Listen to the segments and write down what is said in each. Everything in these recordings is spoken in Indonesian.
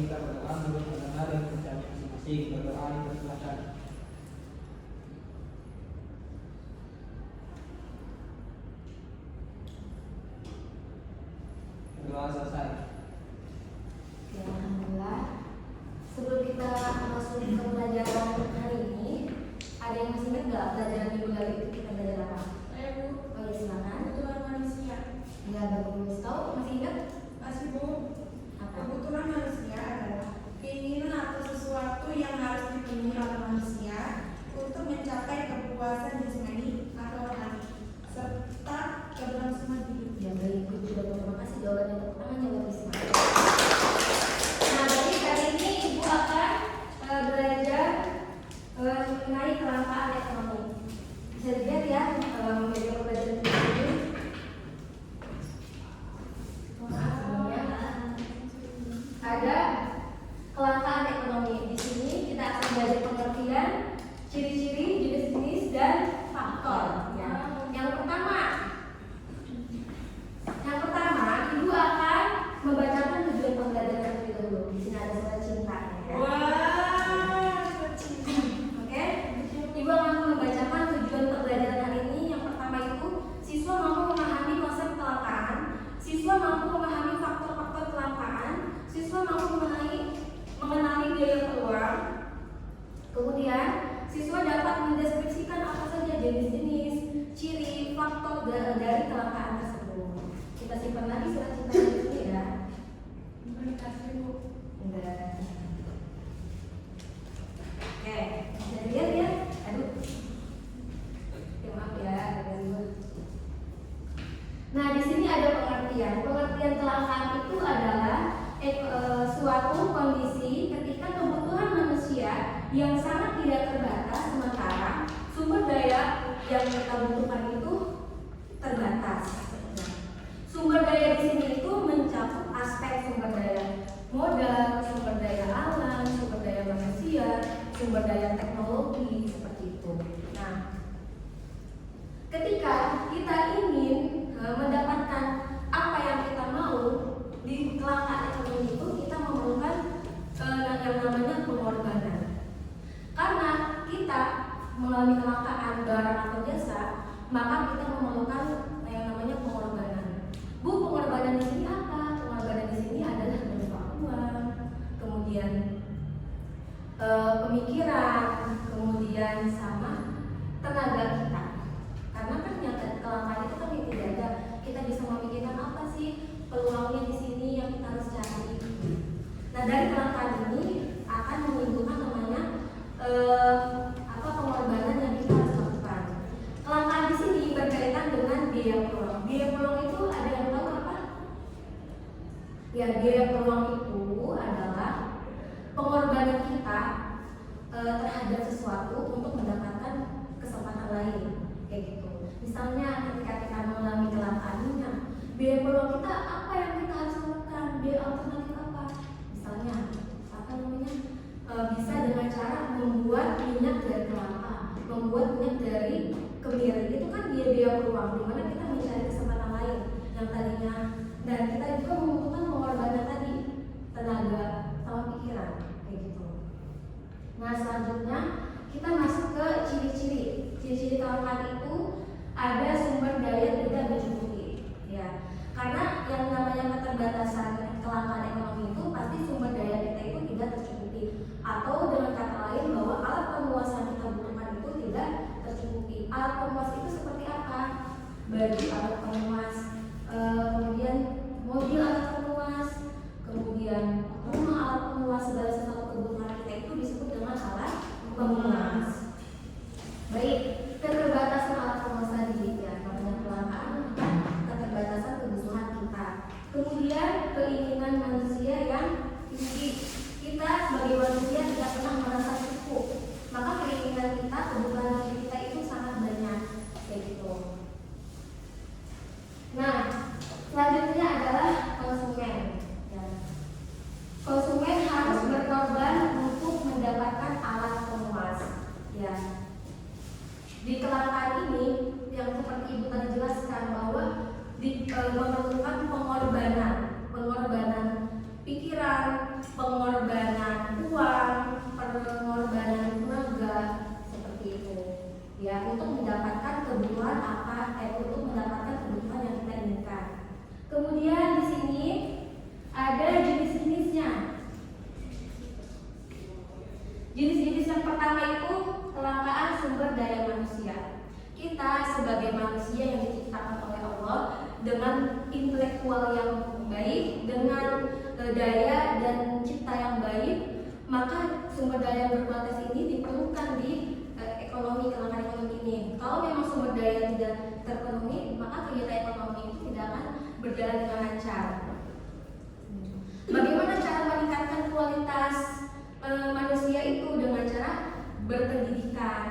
kita berdoa menurut agama dan kepercayaan masing-masing. Berdoa dipersilakan. Berdoa selesai. Ya, alhamdulillah. Sebelum kita masuk ke pelajaran hari ini, ada yang masih ingat nggak pelajaran minggu lalu itu kita belajar apa? Saya Bu. Oh ya, silakan. Kebutuhan manusia. Ya, bagus. Tahu masih ingat? Masih Bu. Apa? Kebutuhan manusia adalah keinginan atau sesuatu yang harus dipenuhi oleh manusia untuk mencapai kepuasan jasmani atau rohani serta keberlangsungan hidup. Ya, baik. Ibu juga terima kasih jawabannya. Tepuk tangan ya buat Risma. Nah, jadi kali ini Ibu akan belajar mengenai kelangkaan ekonomi. Bisa dilihat ya media pelajaran ini. Ada kelangkaan ekonomi. Di sini kita akan belajar pengertian, ciri-ciri, jenis-jenis, dan faktor. Ya. Yang pertama, Ibu akan membacakan tujuan pembelajaran terlebih dahulu. Di sini ada surat cinta. Ya. Wah, Oke, Ibu akan membacakan tujuan pembelajaran hari ini. Yang pertama itu, siswa mampu memahami konsep kelangkaan, siswa mampu memahami faktor-faktor kelangkaan, siswa mampu mengenali biaya peluang. Kemudian, siswa dapat mendeskripsikan apa saja jenis-jenis, ciri, faktor dari kelangkaan tersebut. Kita simpan lagi surat cinta di sini ya. terima kasih Bu. Udah. Oke, bisa dilihat ya. Aduh. Oke, maaf ya, agak ribet. Nah, di sini ada pengertian. Pengertian kelangkaan itu adalah suatu kondisi ketika kebutuhan manusia yang sangat tidak terbatas sementara sumber daya yang kita butuhkan itu terbatas. Sumber daya di sini itu mencakup aspek sumber daya modal, sumber daya alam, sumber daya manusia, sumber daya teknologi seperti itu. Nah, ketika kita ingin mendapatkan apa yang kita mau di kelangkaan ekonomi itu, kita memerlukan yang namanya pengorbanan. Karena kita mengalami kelangkaan barang atau jasa, maka kita memerlukan yang namanya pengorbanan. Bu, pengorbanan di sini apa? Pengorbanan di sini adalah berupa uang, kemudian pemikiran, kemudian sama tenaga kita. Karena kan yang kelangkaan itu kan tidak ada. Kita bisa memikirkan apa sih peluangnya di sini yang kita harus cari. Nah, dari kelangkaan ini akan menimbulkan namanya pengorbanan yang kita harus lakukan. Kelangkaan di sini berkaitan dengan biaya peluang. Biaya peluang itu ada yang tahu apa? Ya, biaya peluang itu adalah pengorbanan kita terhadap sesuatu untuk mendapatkan kesempatan lain, kayak gitu. Misalnya ketika kita mengalami kelangkaannya, biaya peluang kita apa yang kita harus lakukan? Biaya alternatif apa? Misalnya bisa dengan cara membuat minyak dari kelapa, membuat minyak dari kemiri. Itu kan biaya peluang, dimana kita mencari kesempatan lain yang tadinya, dan kita juga membutuhkan pengorbanan tadi, tenaga sama pikiran, kayak gitu. Nah, selanjutnya kita masuk ke ciri-ciri. Ciri-ciri kelangkaan itu ada sumber daya tidak mencukupi, ya. Karena yang namanya keterbatasan kelangkaan ekonomi itu pasti sumber daya kita itu tidak tercukupi, atau dengan kata lain bahwa alat pemuas yang kita butuhkan itu tidak tercukupi. Alat pemuas itu seperti apa? Baju alat pemuas, kemudian mobil alat pemuas, kemudian rumah alat pemuas, segala sesuatu kebutuhan kita itu disebut dengan alat pemuas. Baik, keterbatasan alat pemuas tadi ya, namanya kelangkaan, keterbatasan kebutuhan kita. Kemudian keinginan manusia yang tinggi. Kita sebagai manusia tidak pernah merasa cukup, maka keinginan kita, kebutuhan kita itu sangat banyak, kayak gitu. Nah, selanjutnya adalah konsumen. Ya. Konsumen harus berkorban untuk mendapatkan alat pemuas. Ya. Di kelangkaan ini, yang seperti Ibu tadi jelaskan bahwa memerlukan pengorbanan pikiran, pengorbanan daya dan cipta yang baik, maka sumber daya yang berkualitas ini diperlukan di ekonomi, kelangkaan ekonomi ini. Kalau memang sumber daya tidak terpenuhi, maka kegiatan ekonomi itu tidak akan berjalan dengan lancar. Bagaimana cara meningkatkan kualitas manusia itu? Dengan cara berpendidikan,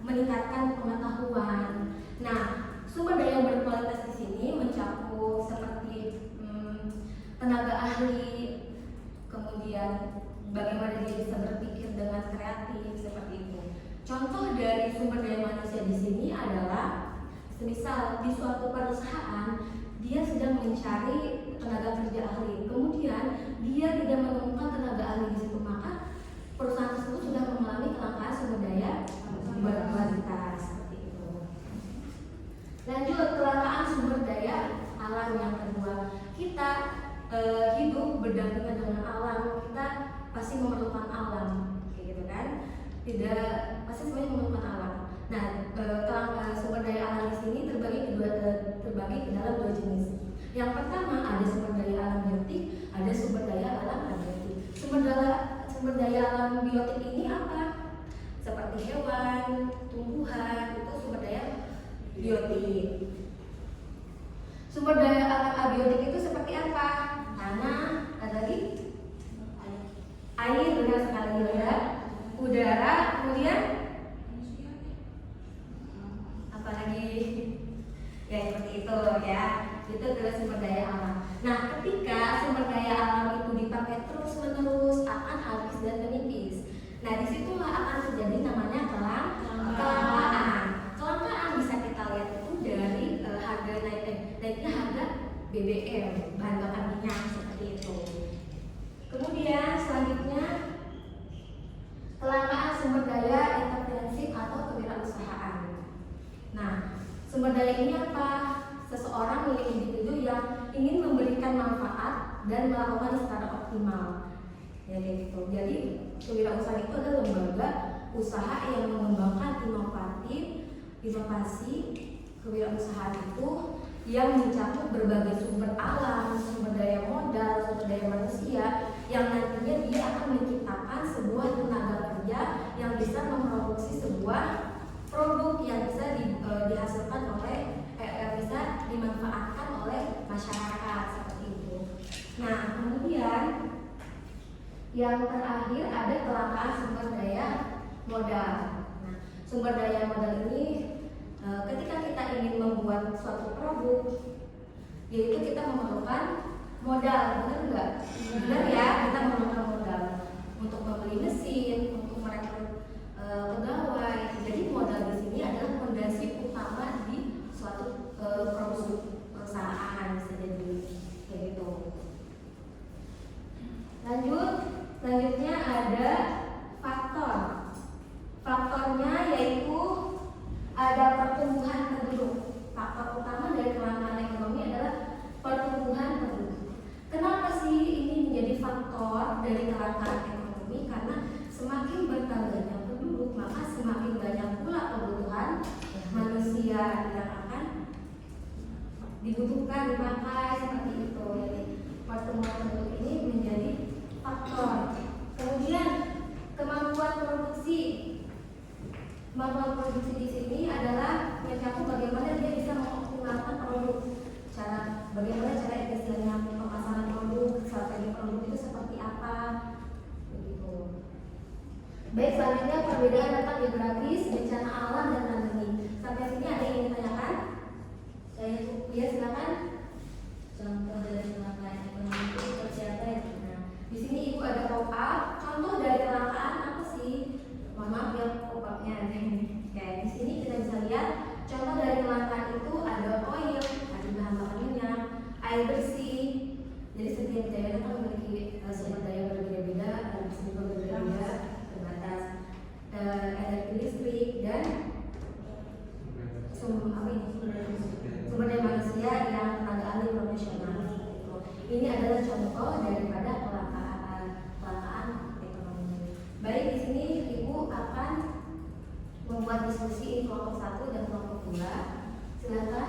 meningkatkan pengetahuan. Nah, sumber daya yang berkualitas di sini mencakup seperti tenaga ahli, kemudian bagaimana dia bisa berpikir dengan kreatif seperti itu. Contoh dari sumber daya manusia di sini adalah, semisal di suatu perusahaan dia sedang mencari tenaga kerja ahli, kemudian dia tidak menemukan tenaga ahli di situ, maka perusahaan tersebut sudah mengalami kelangkaan sumber daya berkualitas seperti itu. Lanjut, kelangkaan sumber daya alam yang kedua. Kita hidup berdampingan dengan alam, kita pasti memerlukan alam, kayak gitu kan? Tidak, pasti semuanya memerlukan alam. Nah, kelangkaan sumber daya alam di sini terbagi ke dalam dua jenis. Yang pertama ada sumber daya alam biotik, ada sumber daya alam abiotik. Sumber daya alam biotik ini apa? Seperti hewan, tumbuhan, itu sumber daya biotik. Sumber daya alam abiotik itu seperti apa? Tanah, tadi air, benar sekali ya. Udara, kemudian apalagi? Ya seperti itu ya. Itu adalah sumber daya alam. Nah, ketika sumber daya alam itu dipakai terus-menerus akan habis dan menipis. Nah, disitulah akan terjadi namanya kelangkaan. Kelangkaan bisa kita lihat itu dari harga naiknya harga BBM, bahan bakar minyak seperti itu. Kemudian selanjutnya kelangkaan sumber daya entrepreneurship atau kewirausahaan. Nah, sumber daya ini apa? Seseorang milik individu yang ingin memberikan manfaat dan melakukan secara optimal. Ya kayak gitu. Jadi kewirausahaan itu adalah lembaga usaha yang mengembangkan inovasi kewirausahaan itu yang mencakup berbagai sumber alam, sumber daya modal, sumber daya manusia yang nantinya dia akan menciptakan sebuah tenaga kerja yang bisa memproduksi sebuah produk yang bisa dihasilkan oleh bisa dimanfaatkan oleh masyarakat seperti itu. Nah, kemudian yang terakhir ada kelangkaan sumber daya modal. Nah, sumber daya modal ini ketika kita ingin membuat suatu produk, yaitu kita memerlukan modal, benar enggak? Benar ya, kita memerlukan modal untuk membeli mesin, untuk merekrut pegawai. Jadi modal di sini adalah fondasi utama di suatu perusahaan, bisa jadi kayak gitu. Selanjutnya ada faktornya yaitu ada pertumbuhan penduduk. Faktor utama dari kelangkaan ekonomi adalah pertumbuhan penduduk. Kenapa sih ini menjadi faktor dari kelangkaan ekonomi? Karena semakin bertambahnya penduduk, maka semakin banyak pula kebutuhan manusia yang akan dibutuhkan, dipakai seperti itu. Jadi pertumbuhan penduduk ini menjadi faktor. Kemudian kemampuan produksi. Kemampuan produksi di sini adalah mencakup bagaimana dia bisa mengoptimalkan produk. Bagaimana cara efisiennya pemasaran produk, strategi produk itu seperti apa, begitu. Baik, selanjutnya perbedaan letak geografis, bencana alam dan pandemi. Sampai sini ada yang ditanyakan? Ya silakan. Contoh dari kelangkaan ekonomi itu seperti apa ya? Nah, di sini ibu ada pop-up. Contoh dari kelangkaan apa sih? Mohon maaf ya pop-upnya ada ini. Kayak di sini kita bisa lihat contoh dari kelangkaan itu ada oil, ada bahan bakar minyak, air bersih. Jadi setiap daerah kan memiliki sumber daya berbeda-beda, sumber berbeda-beda, terbatas. Energi listrik dan sumber daya manusia yang tenaga ahli profesional. Ini adalah contoh daripada kelangkaan ekonomi. Baik, di sini ibu akan membuat diskusi kelompok 1 dan kelompok 2. Silakan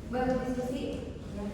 berdiskusi. Ya.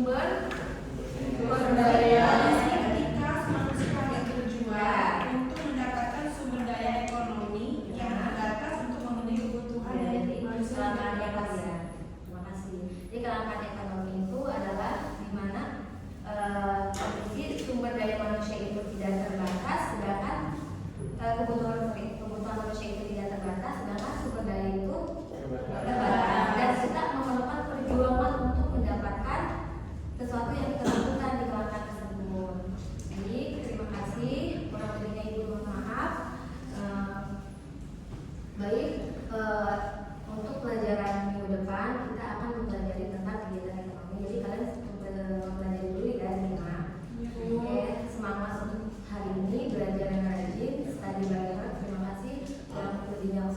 sumber daya ketika manusia yang berjuang untuk mendapatkan sumber daya ekonomi yang terbatas untuk memenuhi kebutuhan dari manusia. kelangkaan ekonomi ya. Terima kasih. Jadi kelangkaan ekonomi itu adalah di mana kondisi sumber daya manusia itu tidak terbatas, sedangkan kebutuhan manusia itu tidak terbatas, sedangkan sumber daya itu terbatas, dan kita memerlukan perjuangan untuk mendapatkan sesuatu yang kita butuhkan di kelangkaan tersebut. Jadi terima kasih, kurang lebihnya Ibu mohon maaf. Baik, untuk pelajaran minggu depan kita akan mempelajari tentang kegiatan ekonomi. Jadi kalian mempelajari dulu ya Nina. Oke, semangat untuk hari ini, belajar yang rajin, study bareng. Terima kasih. Kurang lebihnya